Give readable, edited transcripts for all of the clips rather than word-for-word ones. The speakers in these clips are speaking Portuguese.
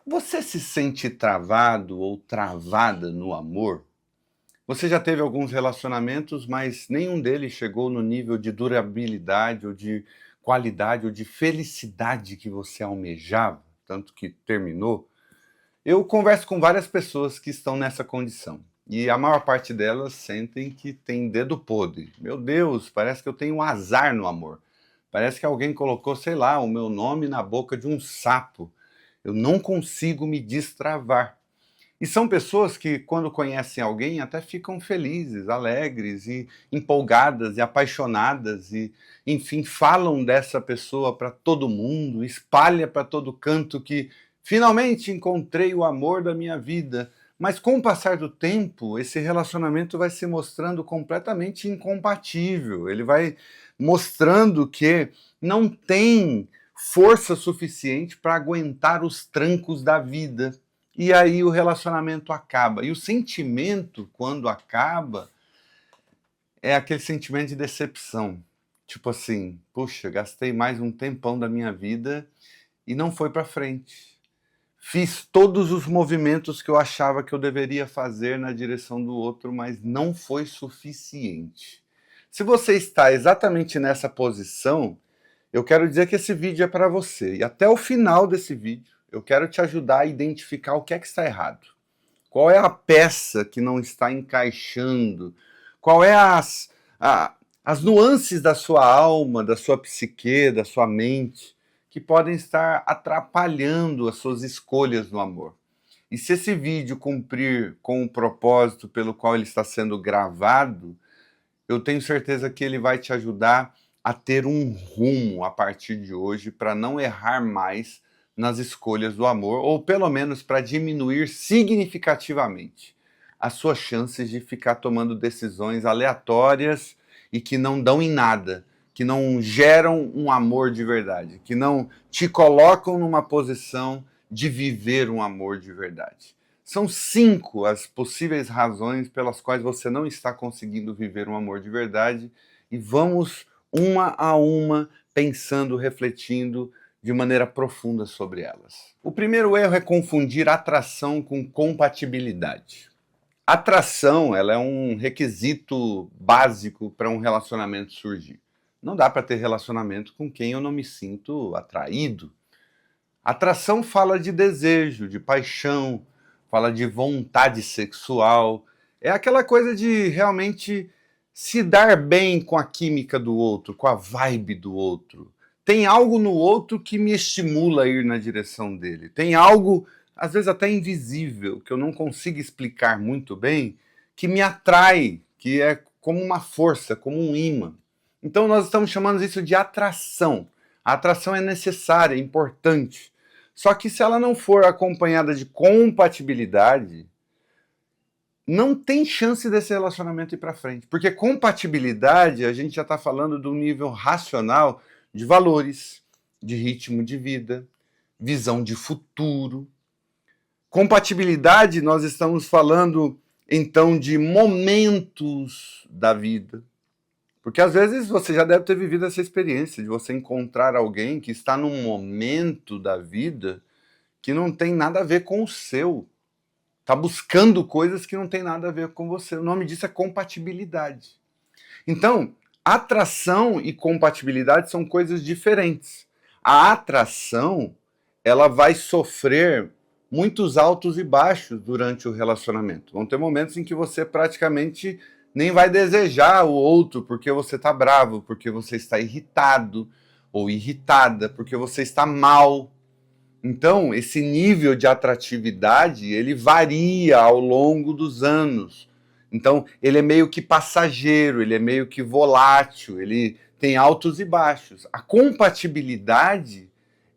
Você se sente travado ou travada no amor? Você já teve alguns relacionamentos, mas nenhum deles chegou no nível de durabilidade ou de qualidade ou de felicidade que você almejava, tanto que terminou? Eu converso com várias pessoas que estão nessa condição. E a maior parte delas sentem que tem dedo podre. Meu Deus, parece que eu tenho um azar no amor. Parece que alguém colocou, sei lá, o meu nome na boca de um sapo. Eu não consigo me destravar. E são pessoas que, quando conhecem alguém, até ficam felizes, alegres e empolgadas e apaixonadas e, enfim, falam dessa pessoa para todo mundo, espalha para todo canto que finalmente encontrei o amor da minha vida. Mas com o passar do tempo, esse relacionamento vai se mostrando completamente incompatível. Ele vai mostrando que não tem força suficiente para aguentar os trancos da vida. E aí o relacionamento acaba. E o sentimento, quando acaba, é aquele sentimento de decepção. Tipo assim, puxa, gastei mais um tempão da minha vida e não foi para frente. Fiz todos os movimentos que eu achava que eu deveria fazer na direção do outro, mas não foi suficiente. Se você está exatamente nessa posição, eu quero dizer que esse vídeo é para você. E até o final desse vídeo, eu quero te ajudar a identificar o que é que está errado. Qual é a peça que não está encaixando? Qual é as nuances da sua alma, da sua psique, da sua mente, que podem estar atrapalhando as suas escolhas no amor? E se esse vídeo cumprir com o propósito pelo qual ele está sendo gravado, eu tenho certeza que ele vai te ajudar a ter um rumo a partir de hoje para não errar mais nas escolhas do amor, ou pelo menos para diminuir significativamente as suas chances de ficar tomando decisões aleatórias e que não dão em nada, que não geram um amor de verdade, que não te colocam numa posição de viver um amor de verdade. São 5 as possíveis razões pelas quais você não está conseguindo viver um amor de verdade, e vamos uma a uma pensando, refletindo de maneira profunda sobre elas. O primeiro erro é confundir atração com compatibilidade. Atração, ela é um requisito básico para um relacionamento surgir. Não dá para ter relacionamento com quem eu não me sinto atraído. Atração fala de desejo, de paixão, fala de vontade sexual. É aquela coisa de realmente se dar bem com a química do outro, com a vibe do outro. Tem algo no outro que me estimula a ir na direção dele. Tem algo, às vezes até invisível, que eu não consigo explicar muito bem, que me atrai, que é como uma força, como um imã. Então nós estamos chamando isso de atração. A atração é necessária, é importante. Só que se ela não for acompanhada de compatibilidade, não tem chance desse relacionamento ir para frente. Porque compatibilidade, a gente já está falando do nível racional de valores, de ritmo de vida, visão de futuro. Compatibilidade, nós estamos falando então de momentos da vida. Porque às vezes você já deve ter vivido essa experiência de você encontrar alguém que está num momento da vida que não tem nada a ver com o seu. Está buscando coisas que não tem nada a ver com você. O nome disso é compatibilidade. Então, atração e compatibilidade são coisas diferentes. A atração, ela vai sofrer muitos altos e baixos durante o relacionamento. Vão ter momentos em que você praticamente nem vai desejar o outro porque você está bravo, porque você está irritado ou irritada, porque você está mal. Então, esse nível de atratividade, ele varia ao longo dos anos. Então, ele é meio que passageiro, ele é meio que volátil, ele tem altos e baixos. A compatibilidade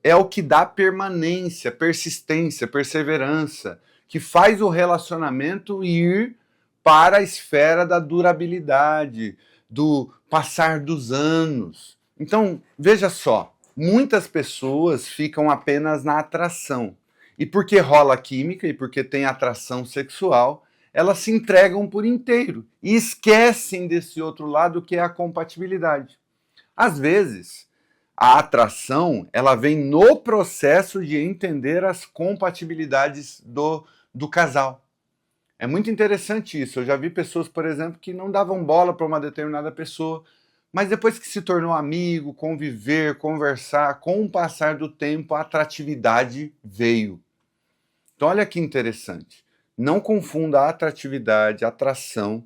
é o que dá permanência, persistência, perseverança, que faz o relacionamento ir para a esfera da durabilidade, do passar dos anos. Então, veja só, muitas pessoas ficam apenas na atração. E porque rola química e porque tem atração sexual, elas se entregam por inteiro e esquecem desse outro lado que é a compatibilidade. Às vezes, A atração, ela vem no processo de entender as compatibilidades do casal. É muito interessante isso. Eu já vi pessoas, por exemplo, que não davam bola para uma determinada pessoa, mas depois que se tornou amigo, conviver, conversar, com o passar do tempo, a atratividade veio. Então, olha que interessante. Não confunda a atratividade, a atração,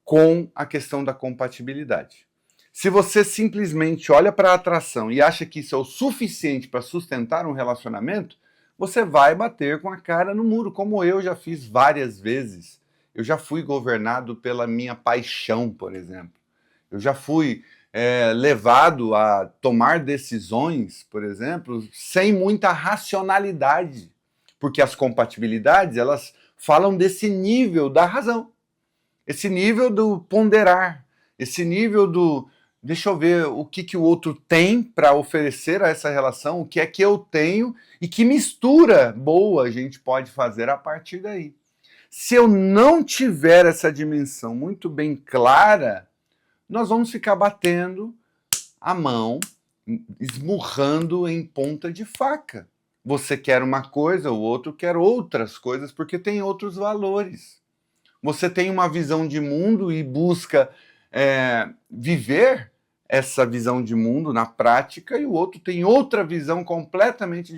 com a questão da compatibilidade. Se você simplesmente olha para a atração e acha que isso é o suficiente para sustentar um relacionamento, você vai bater com a cara no muro, como eu já fiz várias vezes. Eu já fui governado pela minha paixão, por exemplo. Eu já fui levado a tomar decisões, por exemplo, sem muita racionalidade, porque as compatibilidades, elas falam desse nível da razão, esse nível do ponderar, esse nível do deixa eu ver o que o outro tem para oferecer a essa relação, o que é que eu tenho e que mistura boa a gente pode fazer a partir daí. Se eu não tiver essa dimensão muito bem clara, nós vamos ficar batendo a mão, esmurrando em ponta de faca. Você quer uma coisa, o outro quer outras coisas, porque tem outros valores. Você tem uma visão de mundo e busca viver essa visão de mundo na prática, e o outro tem outra visão completamente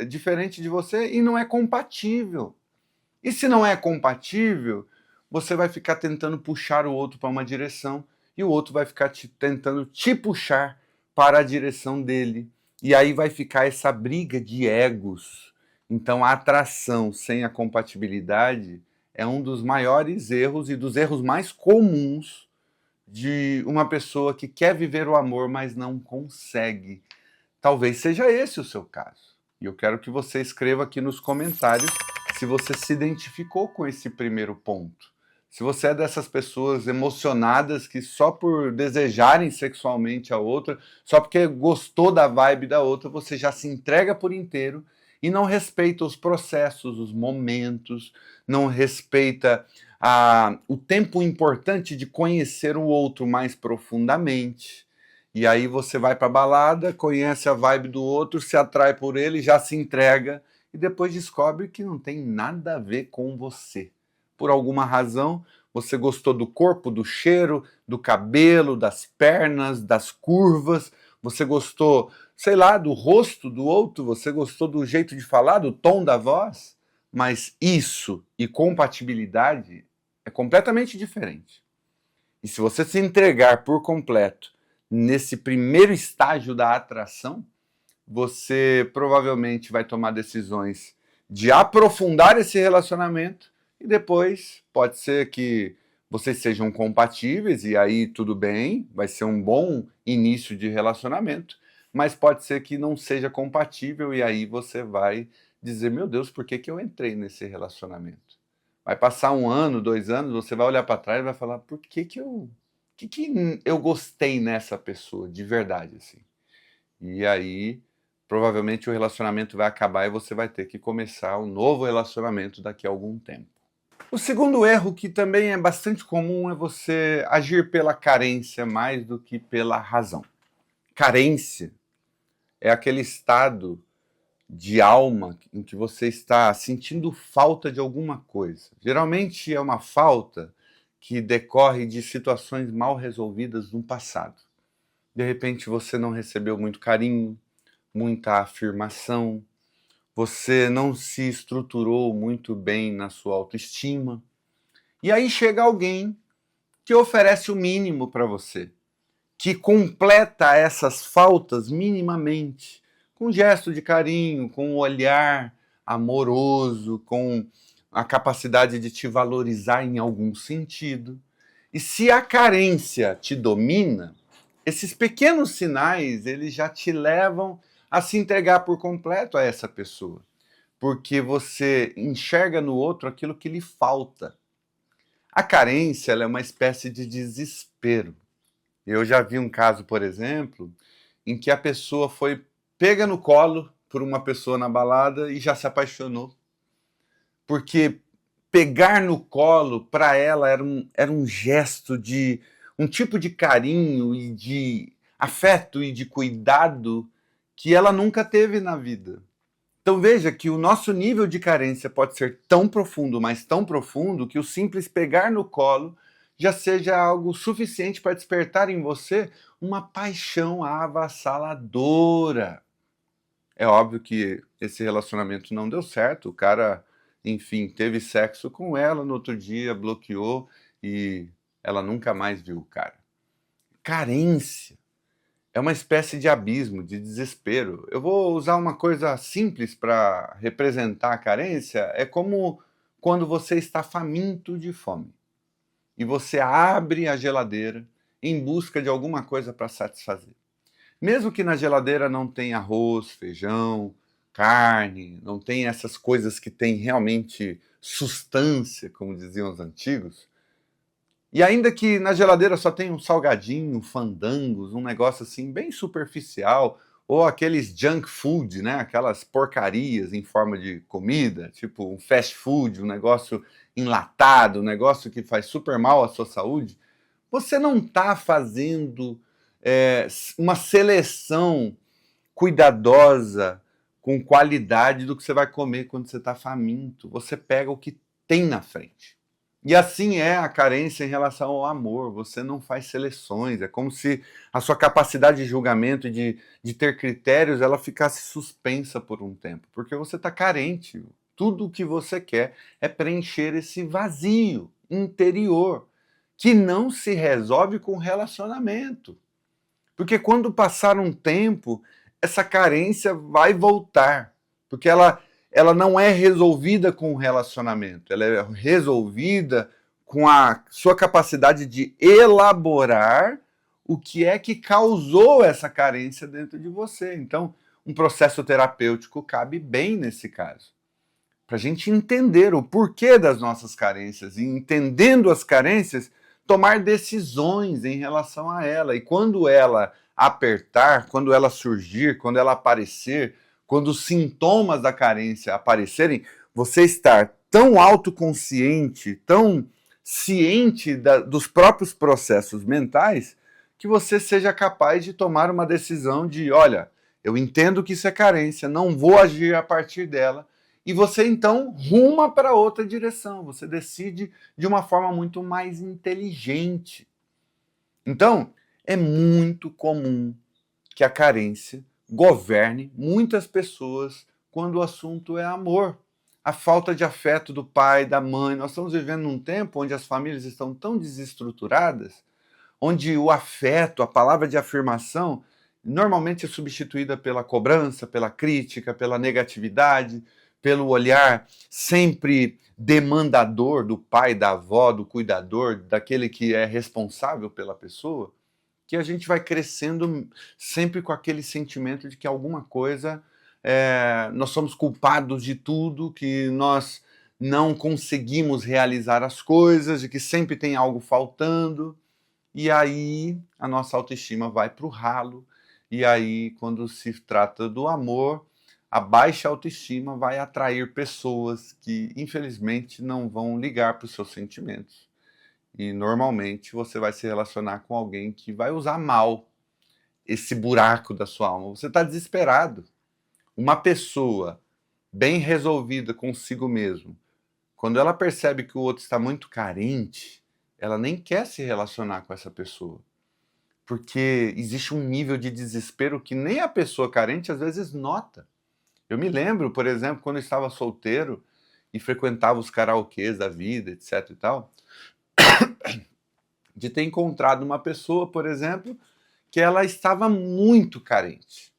diferente de você e não é compatível. E se não é compatível, você vai ficar tentando puxar o outro para uma direção e o outro vai ficar tentando te puxar para a direção dele. E aí vai ficar essa briga de egos. Então a atração sem a compatibilidade é um dos maiores erros e dos erros mais comuns de uma pessoa que quer viver o amor, mas não consegue. Talvez seja esse o seu caso. E eu quero que você escreva aqui nos comentários se você se identificou com esse primeiro ponto. Se você é dessas pessoas emocionadas que só por desejarem sexualmente a outra, só porque gostou da vibe da outra, você já se entrega por inteiro e não respeita os processos, os momentos, não respeita o tempo importante de conhecer o outro mais profundamente. E aí você vai para a balada, conhece a vibe do outro, se atrai por ele, já se entrega e depois descobre que não tem nada a ver com você. Por alguma razão, você gostou do corpo, do cheiro, do cabelo, das pernas, das curvas, você gostou, sei lá, do rosto do outro, você gostou do jeito de falar, do tom da voz, mas isso e compatibilidade é completamente diferente. E se você se entregar por completo nesse primeiro estágio da atração, você provavelmente vai tomar decisões de aprofundar esse relacionamento e depois pode ser que vocês sejam compatíveis e aí tudo bem, vai ser um bom início de relacionamento, mas pode ser que não seja compatível e aí você vai dizer, meu Deus, por que eu entrei nesse relacionamento? Vai passar 1 ano, 2 anos, você vai olhar para trás e vai falar, por que eu gostei nessa pessoa de verdade, assim? E aí, provavelmente o relacionamento vai acabar e você vai ter que começar um novo relacionamento daqui a algum tempo. O segundo erro, que também é bastante comum, é você agir pela carência mais do que pela razão. Carência é aquele estado de alma em que você está sentindo falta de alguma coisa. Geralmente é uma falta que decorre de situações mal resolvidas no passado. De repente você não recebeu muito carinho, muita afirmação, você não se estruturou muito bem na sua autoestima. E aí chega alguém que oferece o mínimo para você, que completa essas faltas minimamente, com um gesto de carinho, com um olhar amoroso, com a capacidade de te valorizar em algum sentido. E se a carência te domina, esses pequenos sinais, eles já te levam a se entregar por completo a essa pessoa, porque você enxerga no outro aquilo que lhe falta. A carência, ela é uma espécie de desespero. Eu já vi um caso, por exemplo, em que a pessoa foi pega no colo por uma pessoa na balada e já se apaixonou. Porque pegar no colo, para ela, era um gesto de um tipo de carinho e de afeto e de cuidado que ela nunca teve na vida. Então veja que o nosso nível de carência pode ser tão profundo, mas tão profundo, que o simples pegar no colo já seja algo suficiente para despertar em você uma paixão avassaladora. É óbvio que esse relacionamento não deu certo, o cara, enfim, teve sexo com ela, no outro dia bloqueou e ela nunca mais viu o cara. Carência é uma espécie de abismo, de desespero. Eu vou usar uma coisa simples para representar a carência. É como quando você está faminto de fome e você abre a geladeira em busca de alguma coisa para satisfazer. Mesmo que na geladeira não tenha arroz, feijão, carne, não tenha essas coisas que têm realmente substância, como diziam os antigos, e ainda que na geladeira só tenha um salgadinho, fandangos, um negócio assim bem superficial, ou aqueles junk food, né? Aquelas porcarias em forma de comida, tipo um fast food, um negócio enlatado, um negócio que faz super mal à sua saúde, você não está fazendo uma seleção cuidadosa, com qualidade do que você vai comer quando você está faminto. Você pega o que tem na frente. E assim é a carência em relação ao amor. Você não faz seleções. É como se a sua capacidade de julgamento, de ter critérios, ela ficasse suspensa por um tempo. Porque você está carente. Tudo o que você quer é preencher esse vazio interior, que não se resolve com relacionamento. Porque quando passar um tempo, essa carência vai voltar. Porque ela não é resolvida com o relacionamento, ela é resolvida com a sua capacidade de elaborar o que é que causou essa carência dentro de você. Então, um processo terapêutico cabe bem nesse caso. Para a gente entender o porquê das nossas carências e, entendendo as carências, tomar decisões em relação a ela. E quando ela apertar, quando ela surgir, quando ela aparecer, quando os sintomas da carência aparecerem, você estar tão autoconsciente, tão ciente dos próprios processos mentais, que você seja capaz de tomar uma decisão de, olha, eu entendo que isso é carência, não vou agir a partir dela, e você então ruma para outra direção, você decide de uma forma muito mais inteligente. Então, é muito comum que a carência governe muitas pessoas quando o assunto é amor. A falta de afeto do pai, da mãe. Nós estamos vivendo num tempo onde as famílias estão tão desestruturadas, onde o afeto, a palavra de afirmação, normalmente é substituída pela cobrança, pela crítica, pela negatividade, pelo olhar sempre demandador do pai, da avó, do cuidador, daquele que é responsável pela pessoa, que a gente vai crescendo sempre com aquele sentimento de que alguma coisa, nós somos culpados de tudo, que nós não conseguimos realizar as coisas, de que sempre tem algo faltando, e aí a nossa autoestima vai para o ralo, e aí quando se trata do amor, a baixa autoestima vai atrair pessoas que, infelizmente, não vão ligar para os seus sentimentos. E, normalmente, você vai se relacionar com alguém que vai usar mal esse buraco da sua alma. Você está desesperado. Uma pessoa bem resolvida consigo mesmo, quando ela percebe que o outro está muito carente, ela nem quer se relacionar com essa pessoa. Porque existe um nível de desespero que nem a pessoa carente às vezes nota. Eu me lembro, por exemplo, quando eu estava solteiro e frequentava os karaokês da vida, etc e tal, de ter encontrado uma pessoa, por exemplo, que ela estava muito carente.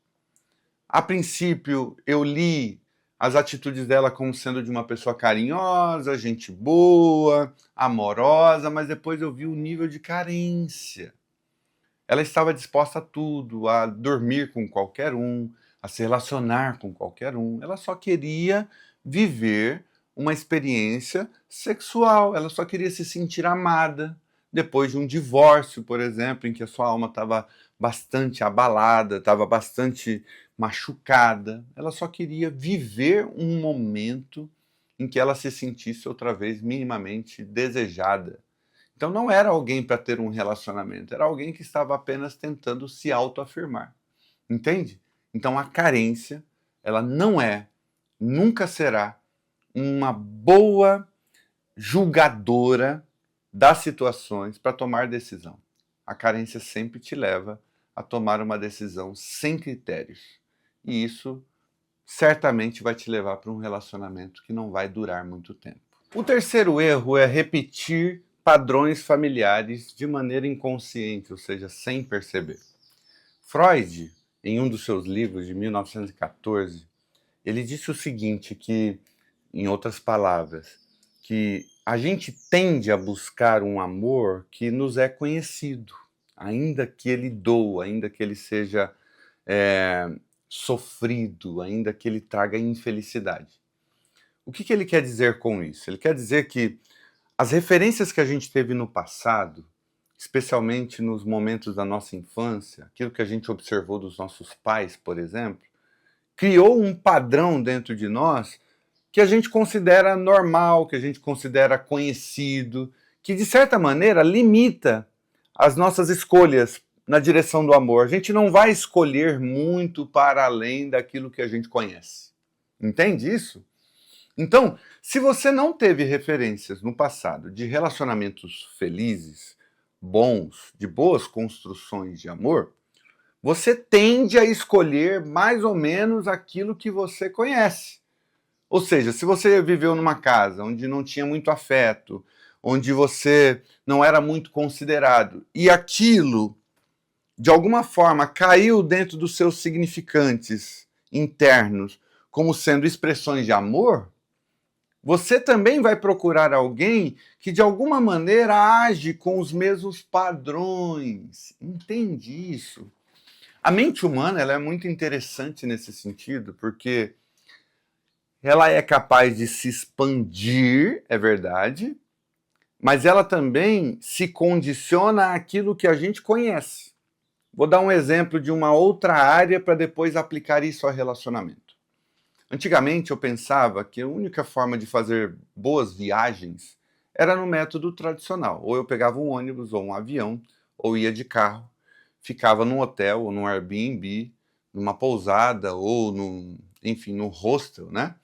A princípio, eu li as atitudes dela como sendo de uma pessoa carinhosa, gente boa, amorosa, mas depois eu vi o nível de carência. Ela estava disposta a tudo, a dormir com qualquer um, a se relacionar com qualquer um. Ela só queria viver uma experiência sexual, ela só queria se sentir amada. Depois de um divórcio, por exemplo, em que a sua alma estava bastante abalada, estava bastante machucada, ela só queria viver um momento em que ela se sentisse outra vez minimamente desejada. Então não era alguém para ter um relacionamento, era alguém que estava apenas tentando se autoafirmar. Entende? Então a carência, ela não é, nunca será, uma boa julgadora das situações para tomar decisão. A carência sempre te leva a tomar uma decisão sem critérios. E isso certamente vai te levar para um relacionamento que não vai durar muito tempo. O terceiro erro é repetir padrões familiares de maneira inconsciente, ou seja, sem perceber. Freud, em um dos seus livros de 1914, ele disse o seguinte, que, em outras palavras, que a gente tende a buscar um amor que nos é conhecido, ainda que ele doa, ainda que ele seja sofrido, ainda que ele traga infelicidade. O que ele quer dizer com isso? Ele quer dizer que as referências que a gente teve no passado, especialmente nos momentos da nossa infância, aquilo que a gente observou dos nossos pais, por exemplo, criou um padrão dentro de nós que a gente considera normal, que a gente considera conhecido, que de certa maneira limita as nossas escolhas na direção do amor. A gente não vai escolher muito para além daquilo que a gente conhece. Entende isso? Então, se você não teve referências no passado de relacionamentos felizes, bons, de boas construções de amor, você tende a escolher mais ou menos aquilo que você conhece. Ou seja, se você viveu numa casa onde não tinha muito afeto, onde você não era muito considerado, e aquilo, de alguma forma, caiu dentro dos seus significantes internos como sendo expressões de amor, você também vai procurar alguém que de alguma maneira age com os mesmos padrões. Entende isso? A mente humana ela é muito interessante nesse sentido, porque ela é capaz de se expandir, é verdade, mas ela também se condiciona àquilo que a gente conhece. Vou dar um exemplo de uma outra área para depois aplicar isso ao relacionamento. Antigamente eu pensava que a única forma de fazer boas viagens era no método tradicional. Ou eu pegava um ônibus ou um avião, ou ia de carro, ficava num hotel ou num Airbnb, numa pousada ou enfim, no hostel, né?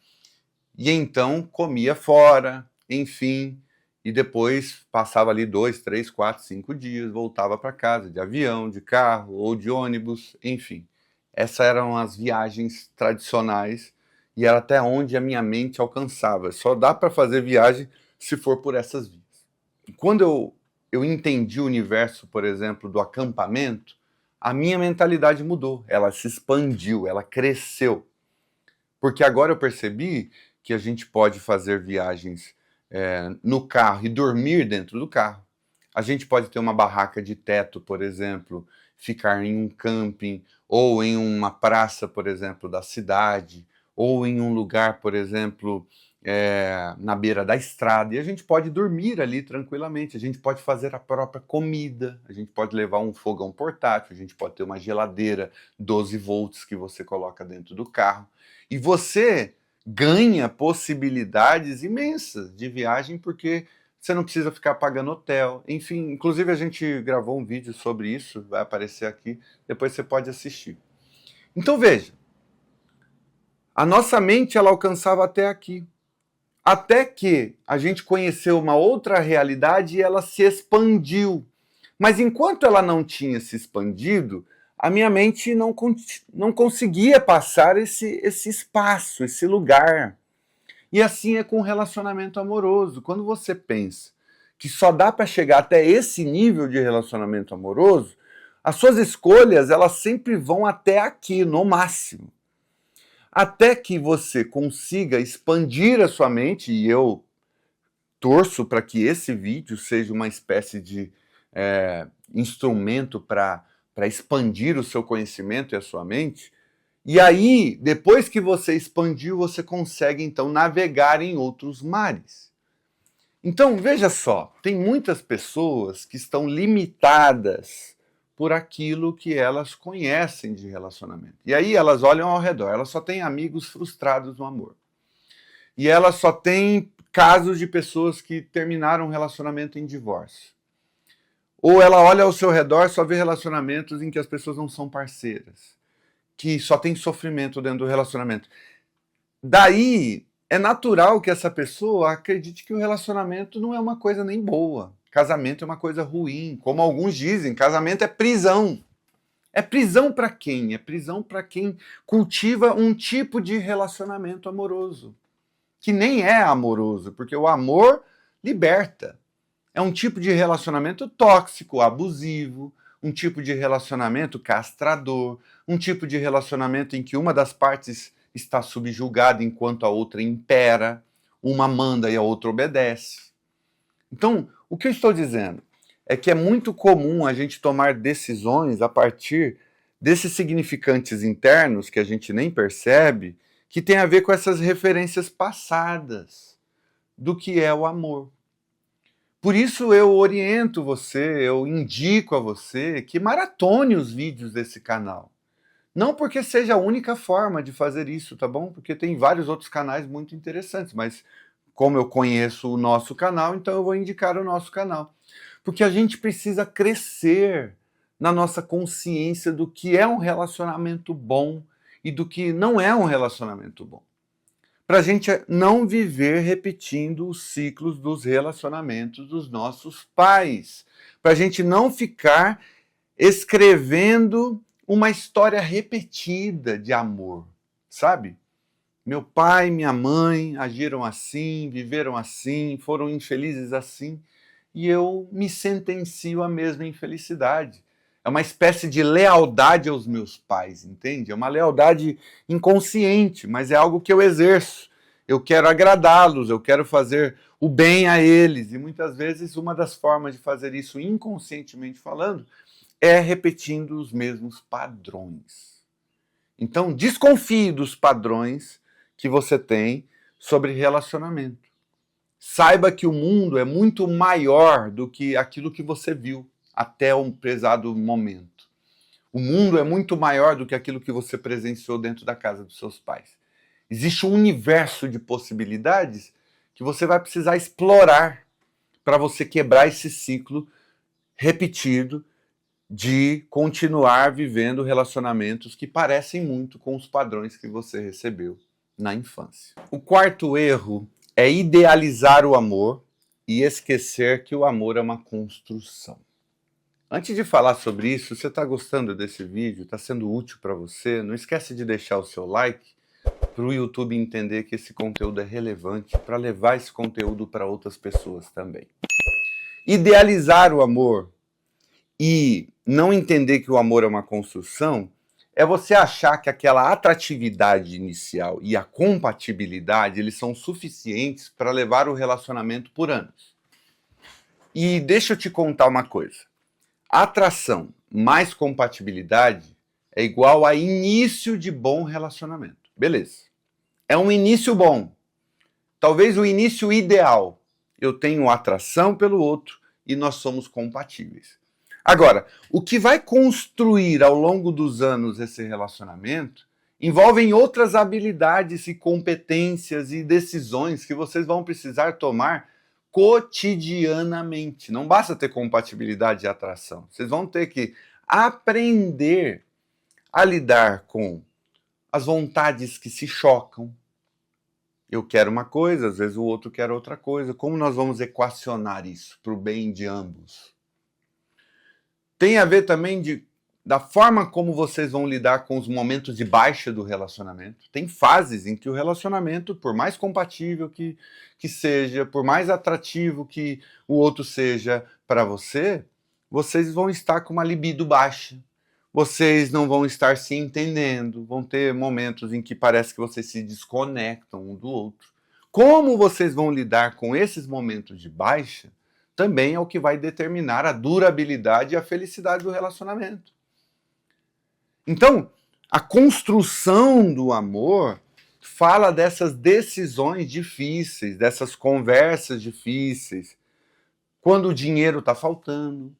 E então comia fora, enfim, e depois passava ali 2, 3, 4, 5 dias, voltava para casa de avião, de carro ou de ônibus, enfim. Essas eram as viagens tradicionais e era até onde a minha mente alcançava. Só dá para fazer viagem se for por essas vias. Quando eu entendi o universo, por exemplo, do acampamento, a minha mentalidade mudou, ela se expandiu, ela cresceu. Porque agora eu percebi que a gente pode fazer viagens no carro e dormir dentro do carro. A gente pode ter uma barraca de teto, por exemplo, ficar em um camping, ou em uma praça, por exemplo, da cidade, ou em um lugar, por exemplo, na beira da estrada, e a gente pode dormir ali tranquilamente, a gente pode fazer a própria comida, a gente pode levar um fogão portátil, a gente pode ter uma geladeira 12 volts que você coloca dentro do carro, e você ganha possibilidades imensas de viagem, porque você não precisa ficar pagando hotel, enfim, inclusive a gente gravou um vídeo sobre isso, vai aparecer aqui, depois você pode assistir. Então veja, a nossa mente ela alcançava até aqui, até que a gente conheceu uma outra realidade e ela se expandiu. Mas enquanto ela não tinha se expandido, a minha mente não conseguia passar esse espaço, esse lugar. E assim é com o relacionamento amoroso. Quando você pensa que só dá para chegar até esse nível de relacionamento amoroso, as suas escolhas elas sempre vão até aqui, no máximo. Até que você consiga expandir a sua mente, e eu torço para que esse vídeo seja uma espécie de instrumento para expandir o seu conhecimento e a sua mente. E aí, depois que você expandiu, você consegue então navegar em outros mares. Então, veja só, tem muitas pessoas que estão limitadas por aquilo que elas conhecem de relacionamento. E aí elas olham ao redor, elas só têm amigos frustrados no amor. E elas só têm casos de pessoas que terminaram um relacionamento em divórcio. Ou ela olha ao seu redor e só vê relacionamentos em que as pessoas não são parceiras, que só tem sofrimento dentro do relacionamento. Daí, é natural que essa pessoa acredite que o relacionamento não é uma coisa nem boa. Casamento é uma coisa ruim. Como alguns dizem, casamento é prisão. É prisão para quem? É prisão para quem cultiva um tipo de relacionamento amoroso, que nem é amoroso, porque o amor liberta. É um tipo de relacionamento tóxico, abusivo, um tipo de relacionamento castrador, um tipo de relacionamento em que uma das partes está subjugada enquanto a outra impera, uma manda e a outra obedece. Então, o que eu estou dizendo é que é muito comum a gente tomar decisões a partir desses significantes internos que a gente nem percebe, que tem a ver com essas referências passadas do que é o amor. Por isso eu oriento você, eu indico a você que maratone os vídeos desse canal. Não porque seja a única forma de fazer isso, tá bom? Porque tem vários outros canais muito interessantes, mas como eu conheço o nosso canal, então eu vou indicar o nosso canal. Porque a gente precisa crescer na nossa consciência do que é um relacionamento bom e do que não é um relacionamento bom. Para a gente não viver repetindo os ciclos dos relacionamentos dos nossos pais. Para a gente não ficar escrevendo uma história repetida de amor, sabe? Meu pai e minha mãe agiram assim, viveram assim, foram infelizes assim, e eu me sentencio à mesma infelicidade. É uma espécie de lealdade aos meus pais, entende? É uma lealdade inconsciente, mas é algo que eu exerço. Eu quero agradá-los, eu quero fazer o bem a eles, e muitas vezes uma das formas de fazer isso inconscientemente falando é repetindo os mesmos padrões. Então, desconfie dos padrões que você tem sobre relacionamento. Saiba que o mundo é muito maior do que aquilo que você viu até um pesado momento. O mundo é muito maior do que aquilo que você presenciou dentro da casa dos seus pais. Existe um universo de possibilidades que você vai precisar explorar para você quebrar esse ciclo repetido de continuar vivendo relacionamentos que parecem muito com os padrões que você recebeu na infância. O quarto erro é idealizar o amor e esquecer que o amor é uma construção. Antes de falar sobre isso, se você está gostando desse vídeo, está sendo útil para você, não esquece de deixar o seu like para o YouTube entender que esse conteúdo é relevante para levar esse conteúdo para outras pessoas também. Idealizar o amor e não entender que o amor é uma construção é você achar que aquela atratividade inicial e a compatibilidade eles são suficientes para levar o relacionamento por anos. E deixa eu te contar uma coisa. Atração mais compatibilidade é igual a início de bom relacionamento. Beleza. É um início bom. Talvez o início ideal. Eu tenho atração pelo outro e nós somos compatíveis. Agora, o que vai construir ao longo dos anos esse relacionamento envolvem outras habilidades e competências e decisões que vocês vão precisar tomar cotidianamente. Não basta ter compatibilidade e atração. Vocês vão ter que aprender a lidar com as vontades que se chocam. Eu quero uma coisa, às vezes o outro quer outra coisa. Como nós vamos equacionar isso para o bem de ambos? Tem a ver também da forma como vocês vão lidar com os momentos de baixa do relacionamento. Tem fases em que o relacionamento, por mais compatível que seja, por mais atrativo que o outro seja para você, vocês vão estar com uma libido baixa. Vocês não vão estar se entendendo, vão ter momentos em que parece que vocês se desconectam um do outro. Como vocês vão lidar com esses momentos de baixa também é o que vai determinar a durabilidade e a felicidade do relacionamento. Então, a construção do amor fala dessas decisões difíceis, dessas conversas difíceis, quando o dinheiro está faltando,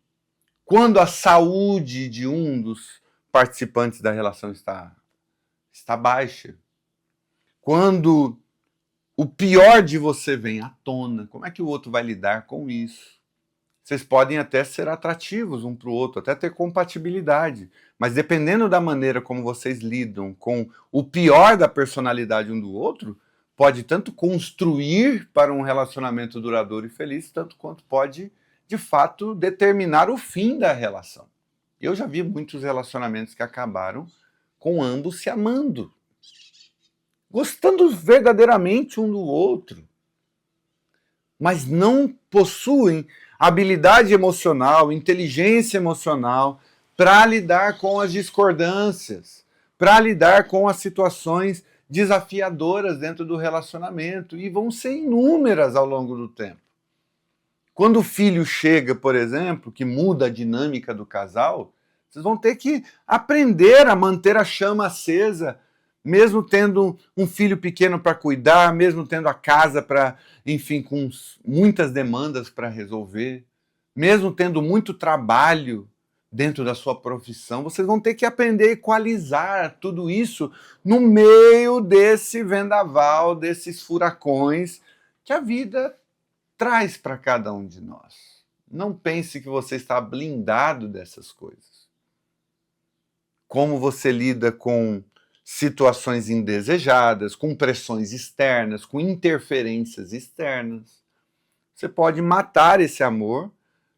quando a saúde de um dos participantes da relação está baixa, quando o pior de você vem à tona, como é que o outro vai lidar com isso? Vocês podem até ser atrativos um para o outro, até ter compatibilidade. Mas dependendo da maneira como vocês lidam com o pior da personalidade um do outro, pode tanto construir para um relacionamento duradouro e feliz, tanto quanto pode, de fato, determinar o fim da relação. Eu já vi muitos relacionamentos que acabaram com ambos se amando, gostando verdadeiramente um do outro, mas não possuem habilidade emocional, inteligência emocional para lidar com as discordâncias, para lidar com as situações desafiadoras dentro do relacionamento, e vão ser inúmeras ao longo do tempo. Quando o filho chega, por exemplo, que muda a dinâmica do casal, vocês vão ter que aprender a manter a chama acesa, mesmo tendo um filho pequeno para cuidar, mesmo tendo a casa para, enfim, com muitas demandas para resolver, mesmo tendo muito trabalho dentro da sua profissão, vocês vão ter que aprender a equalizar tudo isso no meio desse vendaval, desses furacões que a vida traz para cada um de nós. Não pense que você está blindado dessas coisas. Como você lida com situações indesejadas, com pressões externas, com interferências externas. Você pode matar esse amor,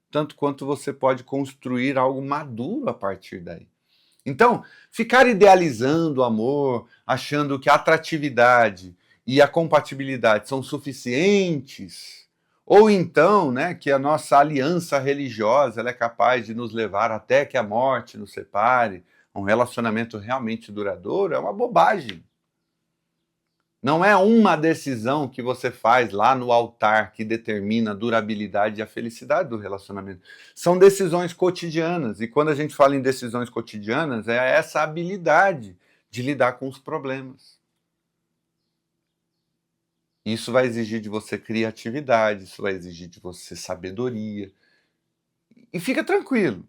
tanto quanto você pode construir algo maduro a partir daí. Então, ficar idealizando o amor, achando que a atratividade e a compatibilidade são suficientes, ou então, né, que a nossa aliança religiosa ela é capaz de nos levar até que a morte nos separe, um relacionamento realmente duradouro, é uma bobagem. Não é uma decisão que você faz lá no altar que determina a durabilidade e a felicidade do relacionamento. São decisões cotidianas. E quando a gente fala em decisões cotidianas, é essa habilidade de lidar com os problemas. Isso vai exigir de você criatividade, isso vai exigir de você sabedoria. E fica tranquilo.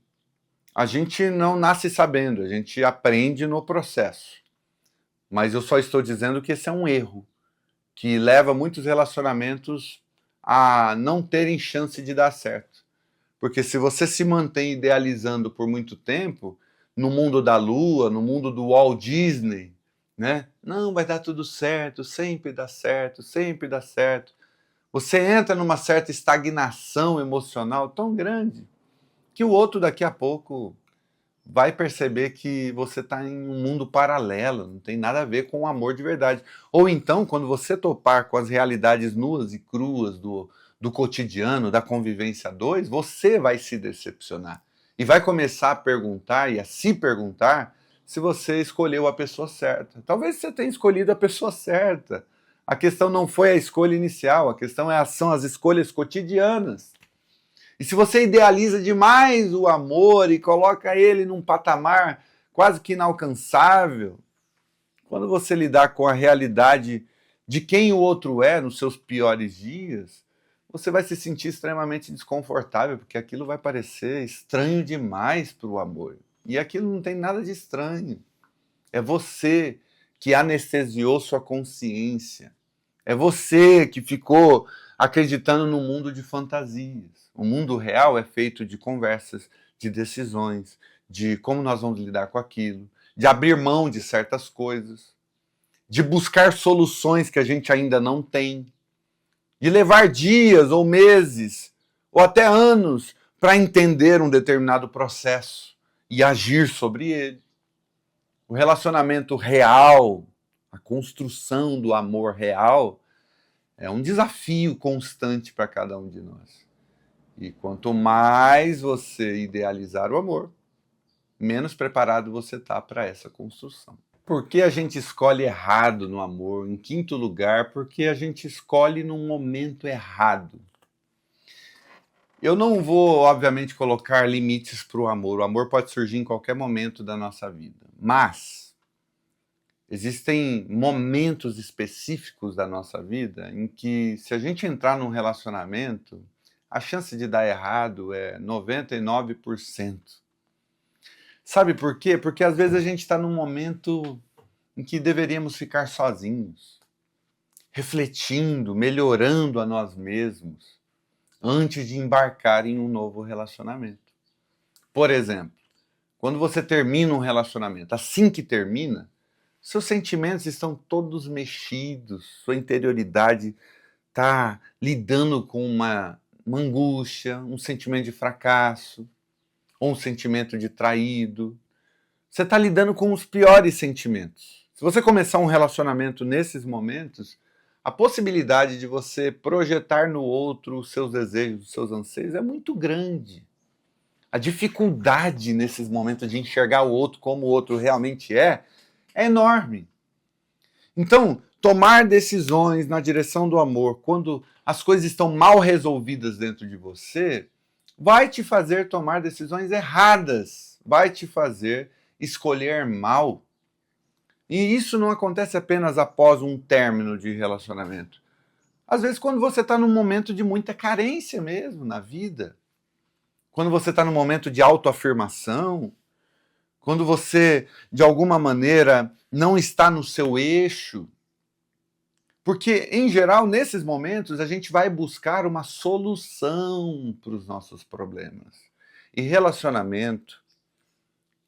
A gente não nasce sabendo, a gente aprende no processo. Mas eu só estou dizendo que esse é um erro, que leva muitos relacionamentos a não terem chance de dar certo. Porque se você se mantém idealizando por muito tempo, no mundo da lua, no mundo do Walt Disney, né? Não, vai dar tudo certo, sempre dá certo, sempre dá certo. Você entra numa certa estagnação emocional tão grande que o outro daqui a pouco vai perceber que você está em um mundo paralelo, não tem nada a ver com o amor de verdade. Ou então, quando você topar com as realidades nuas e cruas do cotidiano, da convivência a dois, você vai se decepcionar. E vai começar a perguntar e a se perguntar se você escolheu a pessoa certa. Talvez você tenha escolhido a pessoa certa. A questão não foi a escolha inicial, a questão são as escolhas cotidianas. E se você idealiza demais o amor e coloca ele num patamar quase que inalcançável, quando você lidar com a realidade de quem o outro é nos seus piores dias, você vai se sentir extremamente desconfortável, porque aquilo vai parecer estranho demais para o amor. E aquilo não tem nada de estranho. É você que anestesiou sua consciência. É você que ficou acreditando no mundo de fantasias. O mundo real é feito de conversas, de decisões, de como nós vamos lidar com aquilo, de abrir mão de certas coisas, de buscar soluções que a gente ainda não tem, de levar dias ou meses ou até anos para entender um determinado processo e agir sobre ele. O relacionamento real, a construção do amor real, é um desafio constante para cada um de nós. E quanto mais você idealizar o amor, menos preparado você está para essa construção. Por que a gente escolhe errado no amor? Em quinto lugar, porque a gente escolhe num momento errado. Eu não vou, obviamente, colocar limites para o amor. O amor pode surgir em qualquer momento da nossa vida. Mas existem momentos específicos da nossa vida em que, se a gente entrar num relacionamento, a chance de dar errado é 99%. Sabe por quê? Porque às vezes a gente está num momento em que deveríamos ficar sozinhos, refletindo, melhorando a nós mesmos, antes de embarcar em um novo relacionamento. Por exemplo, quando você termina um relacionamento, assim que termina, seus sentimentos estão todos mexidos, sua interioridade está lidando com uma angústia, um sentimento de fracasso, ou um sentimento de traído. Você está lidando com os piores sentimentos. Se você começar um relacionamento nesses momentos, a possibilidade de você projetar no outro os seus desejos, os seus anseios é muito grande. A dificuldade nesses momentos de enxergar o outro como o outro realmente é enorme. Então, tomar decisões na direção do amor, quando as coisas estão mal resolvidas dentro de você, vai te fazer tomar decisões erradas, vai te fazer escolher mal. E isso não acontece apenas após um término de relacionamento. Às vezes, quando você está num momento de muita carência mesmo na vida, quando você está num momento de autoafirmação, quando você, de alguma maneira, não está no seu eixo. Porque, em geral, nesses momentos, a gente vai buscar uma solução para os nossos problemas. E relacionamento,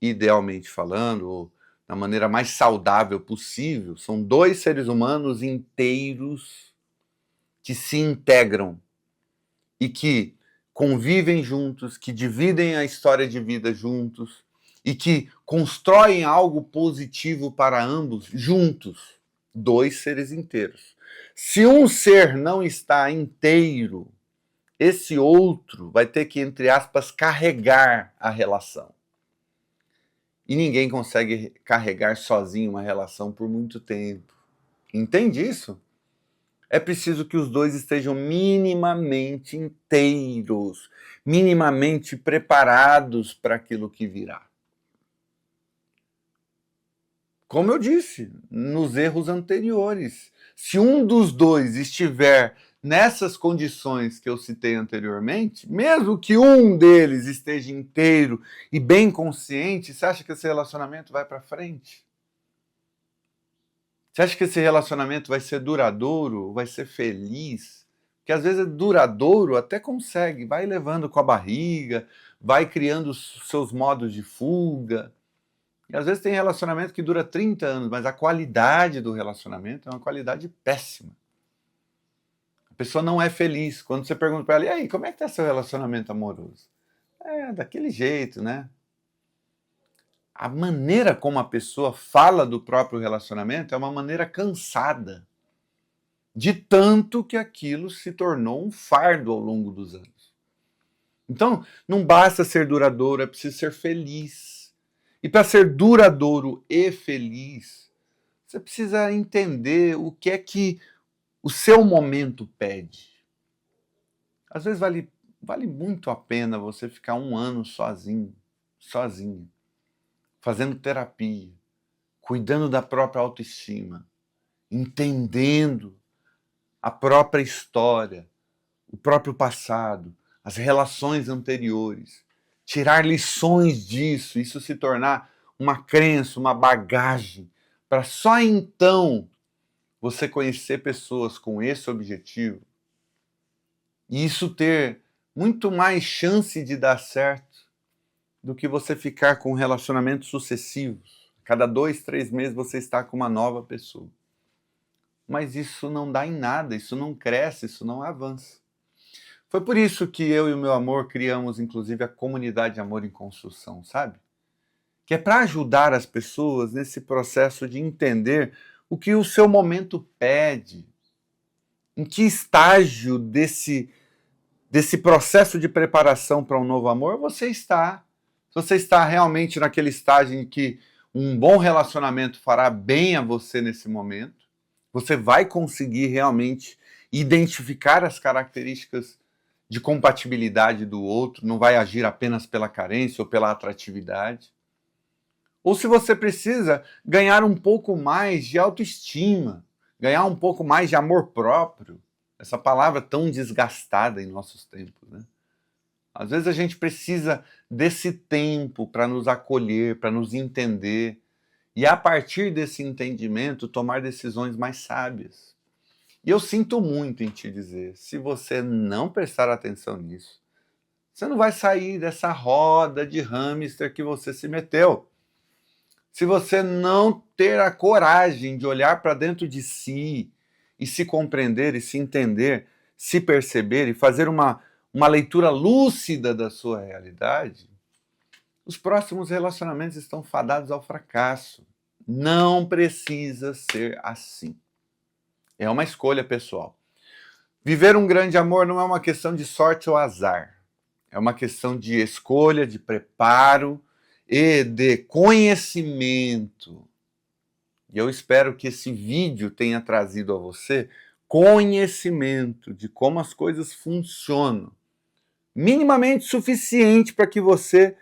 idealmente falando, ou da maneira mais saudável possível, são dois seres humanos inteiros que se integram e que convivem juntos, que dividem a história de vida juntos e que constroem algo positivo para ambos juntos. Dois seres inteiros. Se um ser não está inteiro, esse outro vai ter que, entre aspas, carregar a relação. E ninguém consegue carregar sozinho uma relação por muito tempo. Entende isso? É preciso que os dois estejam minimamente inteiros, minimamente preparados para aquilo que virá. Como eu disse nos erros anteriores, se um dos dois estiver nessas condições que eu citei anteriormente, mesmo que um deles esteja inteiro e bem consciente, você acha que esse relacionamento vai para frente? Você acha que esse relacionamento vai ser duradouro, vai ser feliz? Porque às vezes é duradouro, até consegue, vai levando com a barriga, vai criando os seus modos de fuga. E às vezes tem relacionamento que dura 30 anos, mas a qualidade do relacionamento é uma qualidade péssima. A pessoa não é feliz. Quando você pergunta para ela, e aí, como é que está seu relacionamento amoroso? É, daquele jeito, né? A maneira como a pessoa fala do próprio relacionamento é uma maneira cansada, de tanto que aquilo se tornou um fardo ao longo dos anos. Então, não basta ser duradouro, é preciso ser feliz. E para ser duradouro e feliz, você precisa entender o que é que o seu momento pede. Às vezes vale muito a pena você ficar um ano sozinho, sozinha, fazendo terapia, cuidando da própria autoestima, entendendo a própria história, o próprio passado, as relações anteriores, tirar lições disso, isso se tornar uma crença, uma bagagem, para só então você conhecer pessoas com esse objetivo e isso ter muito mais chance de dar certo do que você ficar com relacionamentos sucessivos. Cada 2, 3 meses você está com uma nova pessoa. Mas isso não dá em nada, isso não cresce, isso não avança. Foi por isso que eu e o meu amor criamos, inclusive, a comunidade Amor em Construção, sabe? Que é para ajudar as pessoas nesse processo de entender o que o seu momento pede, em que estágio desse processo de preparação para um novo amor você está. Se você está realmente naquele estágio em que um bom relacionamento fará bem a você nesse momento, você vai conseguir realmente identificar as características de compatibilidade do outro, não vai agir apenas pela carência ou pela atratividade. Ou se você precisa ganhar um pouco mais de autoestima, ganhar um pouco mais de amor próprio, essa palavra tão desgastada em nossos tempos, né? Às vezes a gente precisa desse tempo para nos acolher, para nos entender, e a partir desse entendimento tomar decisões mais sábias. E eu sinto muito em te dizer, se você não prestar atenção nisso, você não vai sair dessa roda de hamster que você se meteu. Se você não ter a coragem de olhar para dentro de si e se compreender e se entender, se perceber e fazer uma leitura lúcida da sua realidade, os próximos relacionamentos estão fadados ao fracasso. Não precisa ser assim. É uma escolha pessoal. Viver um grande amor não é uma questão de sorte ou azar. É uma questão de escolha, de preparo e de conhecimento. E eu espero que esse vídeo tenha trazido a você conhecimento de como as coisas funcionam. Minimamente suficiente para que você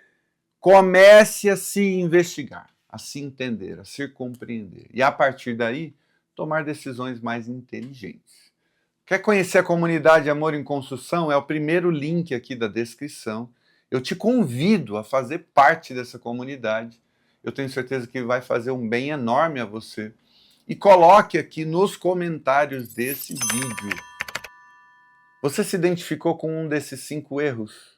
comece a se investigar, a se entender, a se compreender. E a partir daí, tomar decisões mais inteligentes. Quer conhecer a comunidade Amor em Construção? É o primeiro link aqui da descrição. Eu te convido a fazer parte dessa comunidade. Eu tenho certeza que vai fazer um bem enorme a você. E coloque aqui nos comentários desse vídeo. Você se identificou com um desses 5 erros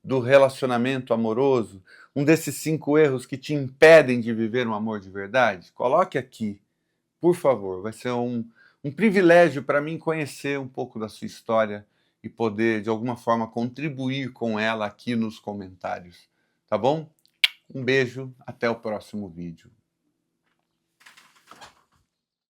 do relacionamento amoroso? Um desses 5 erros que te impedem de viver um amor de verdade? Coloque aqui, por favor. Vai ser um privilégio para mim conhecer um pouco da sua história e poder, de alguma forma, contribuir com ela aqui nos comentários. Tá bom? Um beijo, até o próximo vídeo.